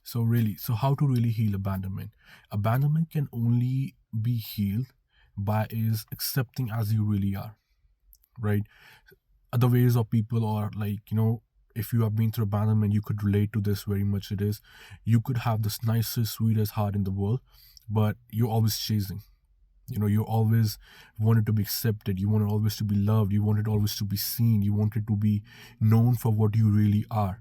So how to really heal abandonment? Abandonment can only be healed by is accepting as you really are, right? Other ways of people are like, if you have been through abandonment, you could relate to this very much. It is, you could have this nicest, sweetest heart in the world, but you're always chasing. You always wanted to be accepted. You wanted always to be loved. You wanted always to be seen. You wanted to be known for what you really are.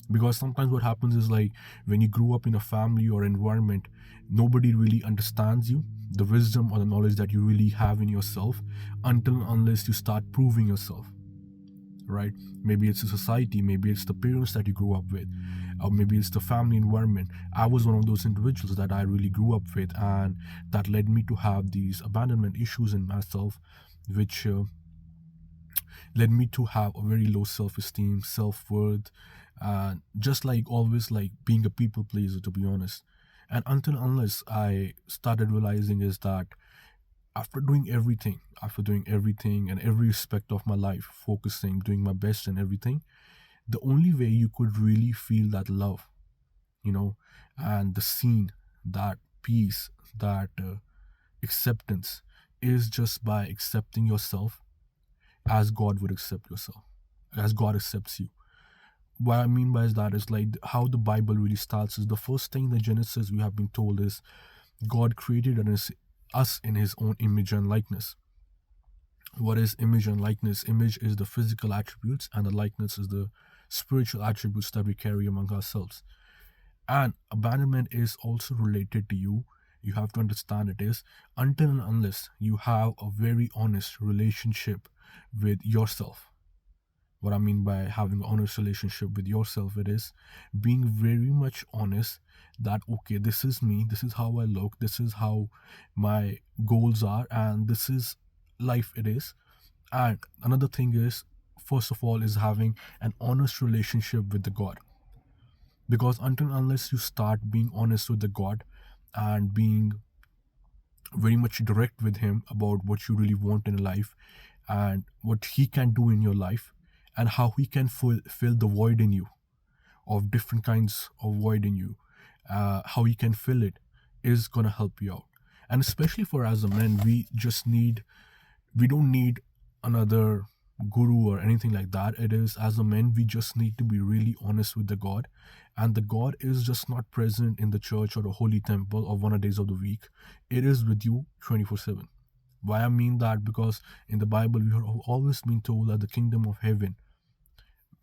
Because sometimes what happens is like when you grew up in a family or environment, nobody really understands you, the wisdom or the knowledge that you really have in yourself, until unless you start proving yourself, right? Maybe it's a society, maybe it's the parents that you grew up with, or maybe it's the family environment. I was one of those individuals that I really grew up with, and that led me to have these abandonment issues in myself, which led me to have a very low self-esteem, self-worth, and just like always like being a people pleaser, to be honest. And until unless I started realizing is that after doing everything and every aspect of my life, focusing, doing my best and everything, the only way you could really feel that love, you know and the scene, that peace, that acceptance, is just by accepting yourself as God would accept yourself, as God accepts you. What I mean by that is like how the Bible really starts is the first thing in the Genesis we have been told is God created us in his own image and likeness. What is image and likeness? Image is the physical attributes, and the likeness is the spiritual attributes that we carry among ourselves. And abandonment is also related to you. You have to understand it is until and unless you have a very honest relationship with yourself. What I mean by having an honest relationship with yourself, it is being very much honest that okay, this is me, this is how I look, this is how my goals are, and this is life it is. And another thing is, first of all, is having an honest relationship with the God. Because until unless you start being honest with the God and being very much direct with him about what you really want in life and what he can do in your life and how he can fill the void in you, of different kinds of void in you, how he can fill it, is going to help you out. And especially for as a man, we don't need another guru or anything like that. It is, as a man, we just need to be really honest with the God. And the God is just not present in the church or the holy temple or one of days of the week. It is with you 24/7. Why I mean that? Because in the Bible we have always been told that the kingdom of heaven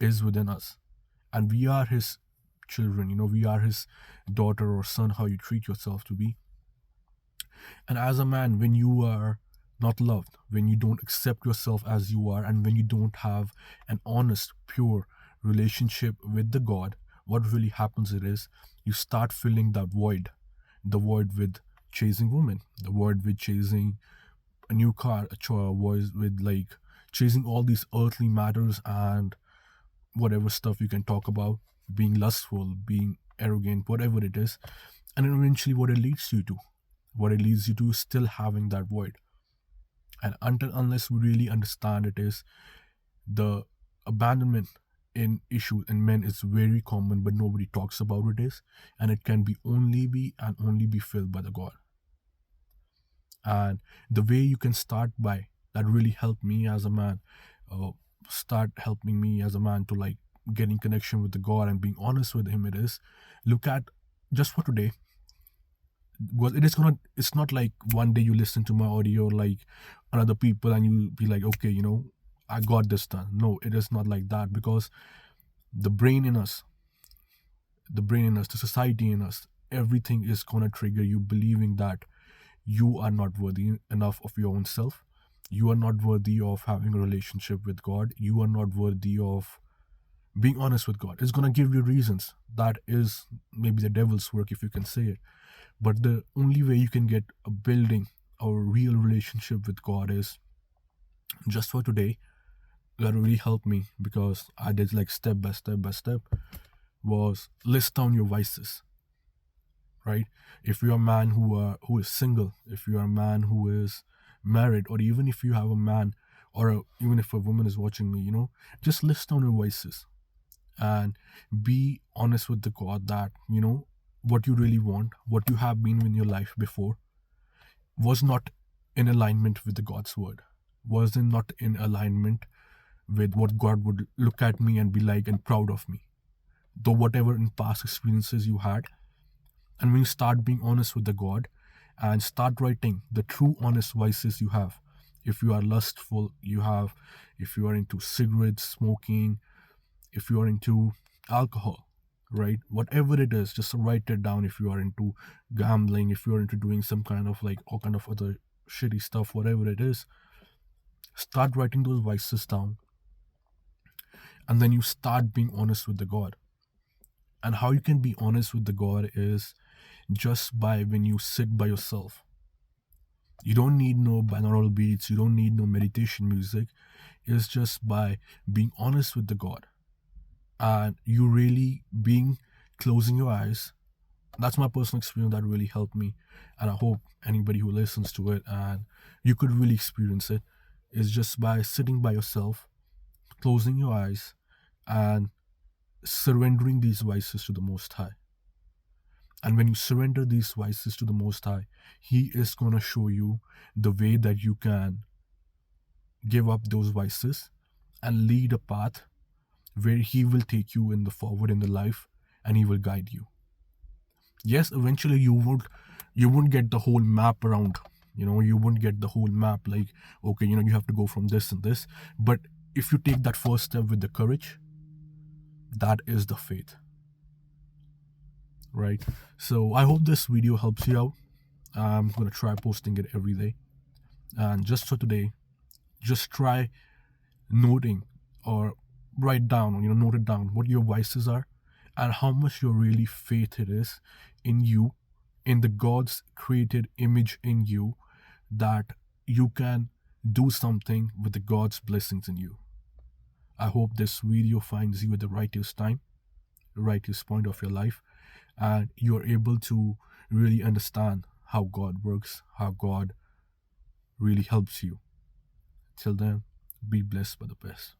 is within us, and we are his children. We are his daughter or son, how you treat yourself to be. And as a man, when you are not loved, when you don't accept yourself as you are, and when you don't have an honest, pure relationship with the God, what really happens is you start filling that void, the void with chasing women, the void with chasing a new car, void with like chasing all these earthly matters and whatever stuff you can talk about, being lustful, being arrogant, whatever it is. And then eventually what it leads you to is still having that void. And until unless we really understand it is the abandonment in issue in men is very common, but nobody talks about it is, and it can be only be filled by the God. And the way you can start by that really helped me as a man, start helping me as a man to like getting connection with the God and being honest with him, it is look at just for today. Because it's not like one day you listen to my audio like another people and you be like, okay, I got this done. No, it is not like that. Because the brain in us, the society in us, everything is gonna trigger you believing that you are not worthy enough of your own self. You are not worthy of having a relationship with God. You are not worthy of being honest with God. It's gonna give you reasons. That is maybe the devil's work, if you can say it. But the only way you can get a building a real relationship with God is just for today. That really helped me because I did like step by step by step was list down your vices, right? If you're a man who is single, if you're a man who is married, or even if you have a man even if a woman is watching me, just list down your vices and be honest with the God that what you really want, what you have been in your life before, was not in alignment with the God's word, was not in alignment with what God would look at me and be like and proud of me. Though whatever in past experiences you had, and when you start being honest with the God and start writing the true honest vices you have, if you are lustful, you have, if you are into cigarettes, smoking, if you are into alcohol, right? Whatever it is, just write it down. If you are into gambling, if you are into doing some kind of like all kind of other shitty stuff, whatever it is, start writing those vices down. And then you start being honest with the God. And how you can be honest with the God is just by when you sit by yourself. You don't need no binaural beats, you don't need no meditation music. It's just by being honest with the God. And you really being closing your eyes. That's my personal experience that really helped me. And I hope anybody who listens to it and you could really experience it is just by sitting by yourself, closing your eyes, and surrendering these vices to the Most High. And when you surrender these vices to the Most High, He is going to show you the way that you can give up those vices and lead a path where He will take you in the forward in the life and He will guide you. Yes, eventually you won't get the whole map around. You won't get the whole map like, okay, you have to go from this and this. But if you take that first step with the courage, that is the faith, right? So I hope this video helps you out. I'm gonna try posting it every day. And just for today, just try noting or write down, note it down what your vices are and how much your really faith it is in you, in the God's created image in you, that you can do something with the God's blessings in you. I hope this video finds you at the rightest time, the rightest point of your life, and you're able to really understand how God works, how God really helps you. Till then, be blessed by the best.